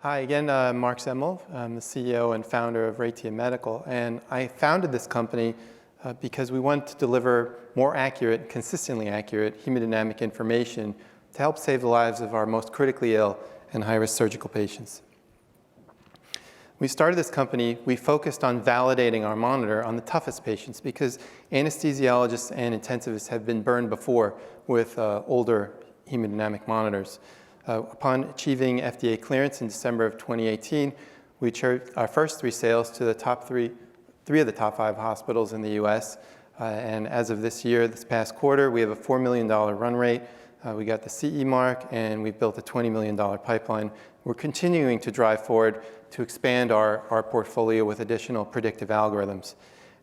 Hi again, Marc Zemel. I'm the CEO and founder of Retia Medical, and I founded this company because we want to deliver more accurate, consistently accurate hemodynamic information to help save the lives of our most critically ill and high-risk surgical patients. We started this company, we focused on validating our monitor on the toughest patients because anesthesiologists and intensivists have been burned before with older hemodynamic monitors. Upon achieving FDA clearance in December of 2018, we achieved our first three sales to the top three of the top 5 hospitals in the US. And as of this year, this past quarter, we have a $4 million run rate. We got the CE mark, and we've built a $20 million pipeline. We're continuing to drive forward to expand our portfolio with additional predictive algorithms.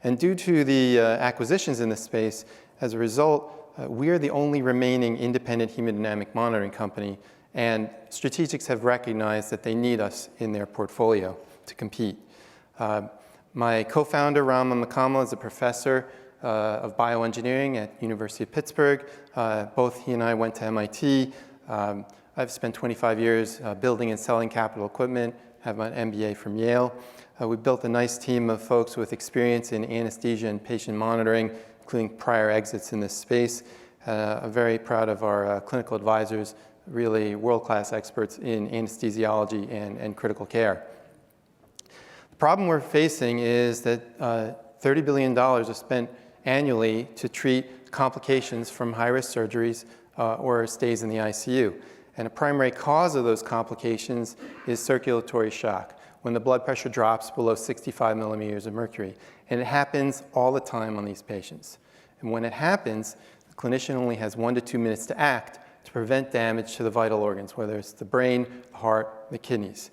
And due to the acquisitions in this space, as a result, we are the only remaining independent hemodynamic monitoring company, and strategics have recognized that they need us in their portfolio to compete. My co-founder, Rama Makama, is a professor of bioengineering at University of Pittsburgh. Both he and I went to MIT. I've spent 25 years building and selling capital equipment, have an MBA from Yale. We built a nice team of folks with experience in anesthesia and patient monitoring, including prior exits in this space. I'm very proud of our clinical advisors, really world-class experts in anesthesiology and critical care. The problem we're facing is that $30 billion is spent annually to treat complications from high-risk surgeries or stays in the ICU. And a primary cause of those complications is circulatory shock, when the blood pressure drops below 65 millimeters of mercury. And it happens all the time on these patients. And when it happens, the clinician only has 1 to 2 minutes to act to prevent damage to the vital organs, whether it's the brain, the heart, the kidneys.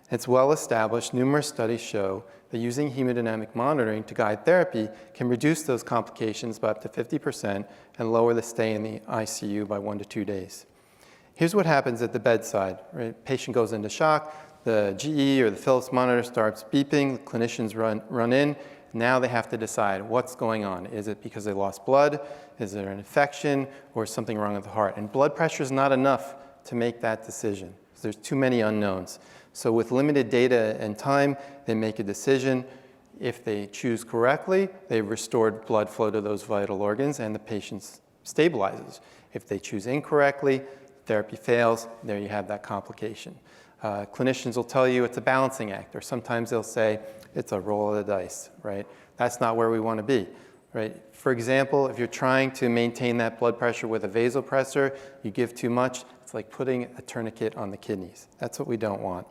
It's well established, numerous studies show that using hemodynamic monitoring to guide therapy can reduce those complications by up to 50% and lower the stay in the ICU by 1 to 2 days. Here's what happens at the bedside. Right? Patient goes into shock, the GE or the Philips monitor starts beeping, the clinicians run in. Now they have to decide what's going on. Is it because they lost blood? Is there an infection? Or is something wrong with the heart? And blood pressure is not enough to make that decision. There's too many unknowns. So with limited data and time, they make a decision. If they choose correctly, they've restored blood flow to those vital organs and the patient stabilizes. If they choose incorrectly, therapy fails, there you have that complication. Clinicians will tell you it's a balancing act, or sometimes they'll say it's a roll of the dice, right? That's not where we want to be, right? For example, if you're trying to maintain that blood pressure with a vasopressor, you give too much, it's like putting a tourniquet on the kidneys. That's what we don't want.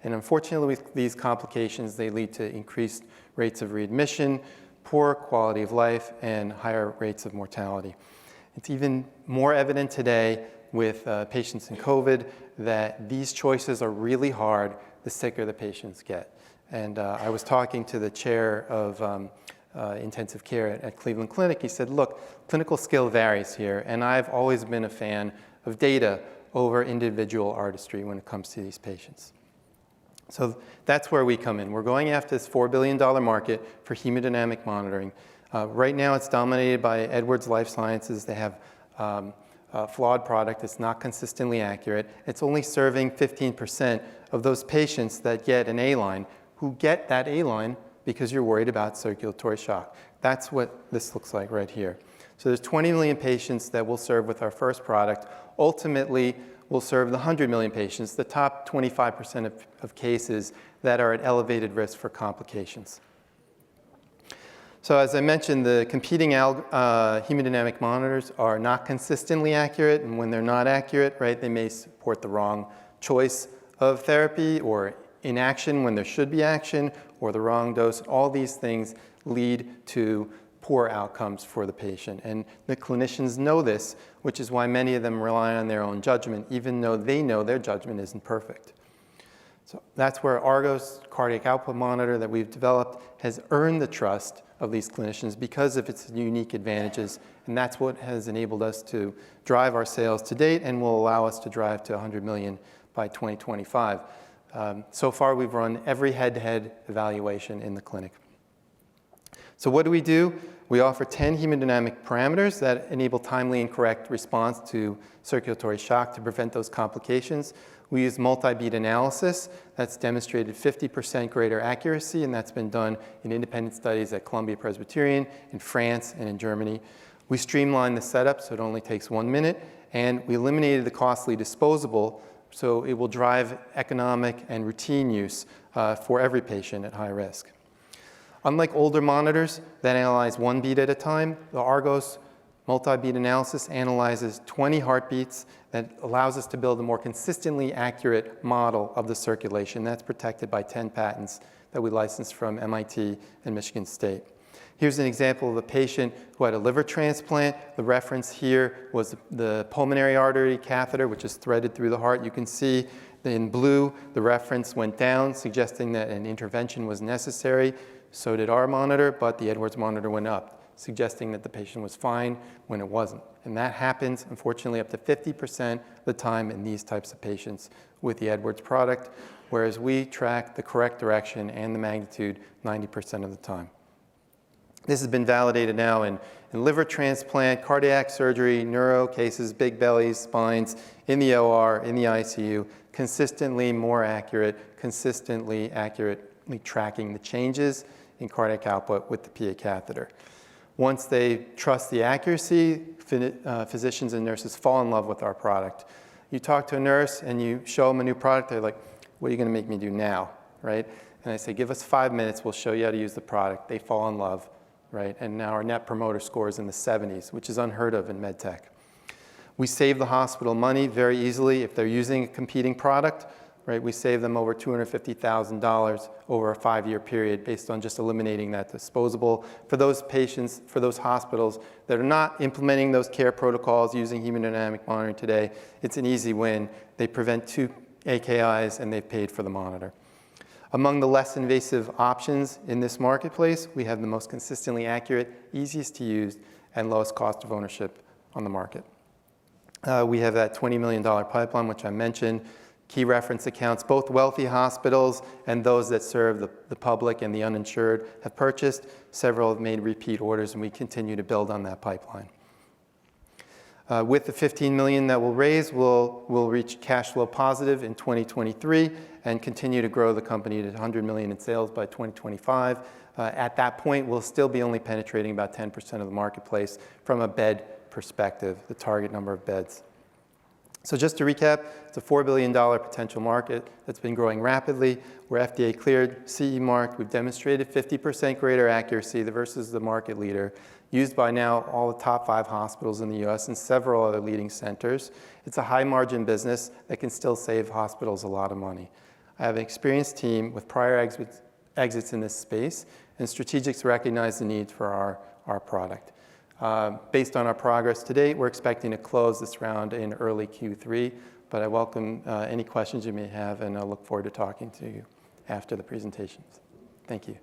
And unfortunately, with these complications, they lead to increased rates of readmission, poor quality of life, and higher rates of mortality. It's even more evident today with patients in COVID that these choices are really hard the sicker the patients get. And I was talking to the chair of intensive care at Cleveland Clinic. He said, look, clinical skill varies here, and I've always been a fan of data over individual artistry when it comes to these patients. So that's where we come in. We're going after this $4 billion market for hemodynamic monitoring. Right now it's dominated by Edwards Lifesciences. They have a flawed product. It's not consistently accurate. It's only serving 15% of those patients that get an A-line who get that A-line because you're worried about circulatory shock. That's what this looks like right here. So there's 20 million patients that we'll serve with our first product. Ultimately, we'll serve the 100 million patients, the top 25% of cases that are at elevated risk for complications. So as I mentioned, the competing hemodynamic monitors are not consistently accurate, and when they're not accurate, right, they may support the wrong choice of therapy or inaction when there should be action, or the wrong dose. All these things lead to poor outcomes for the patient. And the clinicians know this, which is why many of them rely on their own judgment, even though they know their judgment isn't perfect. So that's where Argos cardiac output monitor that we've developed has earned the trust of these clinicians because of its unique advantages. And that's what has enabled us to drive our sales to date and will allow us to drive to 100 million by 2025. So far, we've run every head-to-head evaluation in the clinic. So what do? We offer 10 hemodynamic parameters that enable timely and correct response to circulatory shock to prevent those complications. We use multi-beat analysis. That's demonstrated 50% greater accuracy, and that's been done in independent studies at Columbia Presbyterian, in France, and in Germany. We streamlined the setup so it only takes 1 minute, and we eliminated the costly disposable, so it will drive economic and routine use for every patient at high risk. Unlike older monitors that analyze 1 beat at a time, the Argos multi-beat analysis analyzes 20 heartbeats that allows us to build a more consistently accurate model of the circulation. That's protected by 10 patents that we licensed from MIT and Michigan State. Here's an example of a patient who had a liver transplant. The reference here was the pulmonary artery catheter, which is threaded through the heart. You can see in blue, the reference went down, suggesting that an intervention was necessary. So did our monitor, but the Edwards monitor went up, suggesting that the patient was fine when it wasn't. And that happens, unfortunately, up to 50% of the time in these types of patients with the Edwards product, whereas we track the correct direction and the magnitude 90% of the time. This has been validated now in liver transplant, cardiac surgery, neuro cases, big bellies, spines, in the OR, in the ICU, consistently more accurate, consistently accurately tracking the changes in cardiac output with the PA catheter. Once they trust the accuracy, physicians and nurses fall in love with our product. You talk to a nurse and you show them a new product, they're like, what are you going to make me do now, right? And I say, give us 5 minutes, we'll show you how to use the product. They fall in love, right? And now our net promoter score is in the 70s, which is unheard of in medtech. We save the hospital money very easily if they're using a competing product, right? We save them over $250,000 over a 5-year period based on just eliminating that disposable. For those patients, for those hospitals that are not implementing those care protocols using hemodynamic monitoring today, it's an easy win. They prevent 2 AKIs and they've paid for the monitor. Among the less invasive options in this marketplace, we have the most consistently accurate, easiest to use, and lowest cost of ownership on the market. We have that $20 million pipeline, which I mentioned. Key reference accounts, both wealthy hospitals and those that serve the public and the uninsured have purchased. Several have made repeat orders, and we continue to build on that pipeline. With the $15 million that we'll raise, we'll reach cash flow positive in 2023 and continue to grow the company to $100 million in sales by 2025. At that point, we'll still be only penetrating about 10% of the marketplace from a bed perspective, the target number of beds. So just to recap, it's a $4 billion potential market that's been growing rapidly. We're FDA cleared, CE marked. We've demonstrated 50% greater accuracy versus the market leader, used by now all the top 5 hospitals in the US and several other leading centers. It's a high margin business that can still save hospitals a lot of money. I have an experienced team with prior exits in this space, and strategics recognize the need for our product. Based on our progress to date, we're expecting to close this round in early Q3, but I welcome any questions you may have, and I look forward to talking to you after the presentations. Thank you.